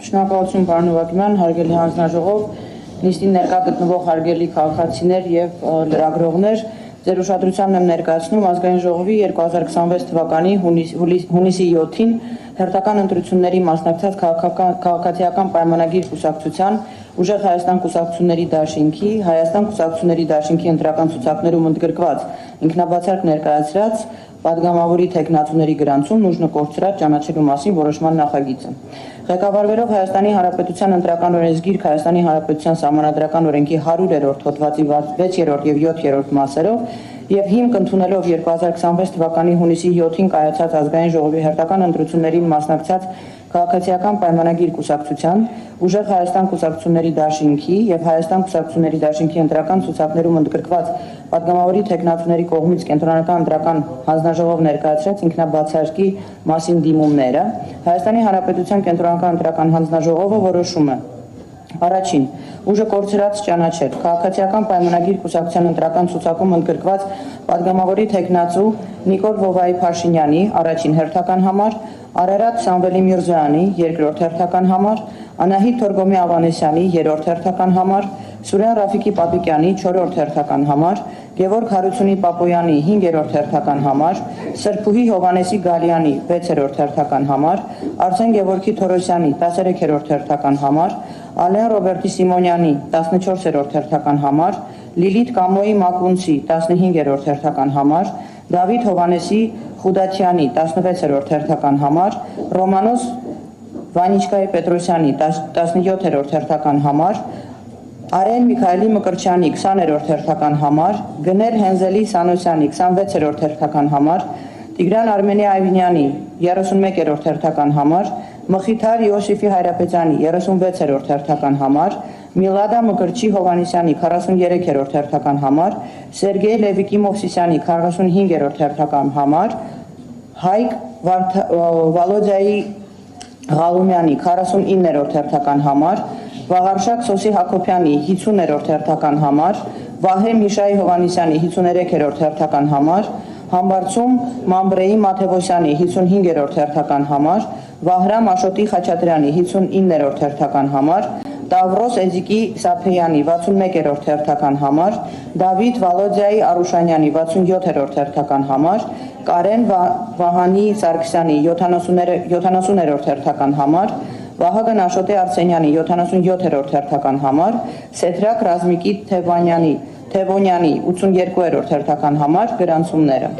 Շնորհակալություն պարոն Հովհաննիսյան, հարգելի հանձնաժողով, նիստին ներկա գտնվող հարգելի քաղաքացիներ եւ լրագրողներ, ձեր ուշադրությանն եմ ներկայացնում Ազգային ժողովի 2026 թվականի հունիսի 7-ին հերթական ընտրությունների մասնակցած քաղաքացիական պայմանագիր կուսակցության Ուժեղ Հայաստան կուսակցությունների դաշինքի, Հայաստան կուսակցությունների դաշինքի ընտրական ցուցակներում ընդգրկված ինքնաբացարկ ներկայացրած պատգամավորի թեկնածուների գրանցումն ուժն կորցրած ճանաչելու մասին որոշման նախագիծը։ Ղեկավարվելով Հայաստանի Հանրապետության ընտրական օրենսգիրք Հայաստանի Հանրապետության Սահմանադրական օրենքի 100-րդ հոդվածի 6-րդ եւ 7-րդ մասերով եւ հիմք ընդունելով 2026 թվականի հունիսի 7-ին կայացած Ազգային ժողովի հերթական ընտրություններին մասնակցած քաղաքացիական պայմանագիր կուսակցության, Ուժեղ Հայաստան կուսակցությունների դաշինքի եւ Հայաստան կուսակցությունների դաշինքի ընտրական ցուցակներում ընդգրկված պատգամավորի թեկնածուների կողմից կենտրոնական ընտրական հանձնաժողով ներկայացրած ինքնաբացարկի մասին դիմումները Հայաստանի Հանրապետության կենտրոնական ընտրական հանձնաժողովը որոշում է. Առաջին, ուժը կորցրած ճանաչել քաղաքացիական պայմանագիր կուսակցության ընտրական ցուցակում ընդգրկված պատգամավորի թեկնածու Նիկոլ Վովայի Փաշինյանի առաջին հերթական համար, Արարատ Սամվելի Միրզոյանի երկրորդ հերթական համար, Անահիտ Թորգոմի Ավանեսյանի երրորդ հերթական համար, Սուրեն Ռաֆիկի Պապիկյանի 4-րդ հերթական համար, Գևորգ Հարությունի Պապոյանի 5-րդ հերթական համար, Սրփուհի Հովանեսի Գալյանի 6-րդ հերթական համար, Արսեն Գևորգի Թորոսյանի 13-րդ հերթական համար, Ալեն Ռոբերտի Սիմոնյանի 14-րդ հերթական համար, Լիլիթ Կամոյի Մակունցի 15-րդ հերթական համար, Դավիթ Հովանեսի Խուդաթյանի 16-րդ հերթական համար, Ռոմանոս Վանիչկայի Պետրոսյանի 17-րդ հերթական համար, Արեն Միքայելի Մկրչյանի 20-րդ հերթական համար, Գներ Հենզելի Սանոսյանի 26-րդ հերթական համար, Տիգրան Արմենի Այվինյանի 31-րդ հերթական համար, Մխիթար Յոսիֆի Հայրապետյանի 36-րդ հերթական համար, Միլադա Մկրչի Հովանեսյանի 43-րդ հերթական համար, Սերգեյ Լևիկի Մովսիսյանի 45-րդ հերթական համար, Հայկ Վալոդիայի Ղալումյանի 49-րդ հերթական համար, Վաղարշակ Սոսի Հակոբյանի 50-րդ հերթական համար, Վահե Միշայի Հովանեսյանի 53-րդ հերթական համար, Համբարձում Մամբրեի Մաթևոսյանի 55-րդ հերթական համար, Վահրամ Աշոտի Խաչատրյանի 59-րդ հերթական համար, Տավրոս Էզիկի Սափեյանի 61-րդ հերթական համար, Դավիթ Վալոդիայի Արուշանյանի 67-րդ հերթական համար, Կարեն Վահանի Սարգսյանի 70-րդ հերթական համար, Վահագն Աշոտե Արսենյանի 77-րդ հերթական համար, Սեդրակ Ռազմիկի Թևոնյանի 82-րդ հերթական համար գրանցումները։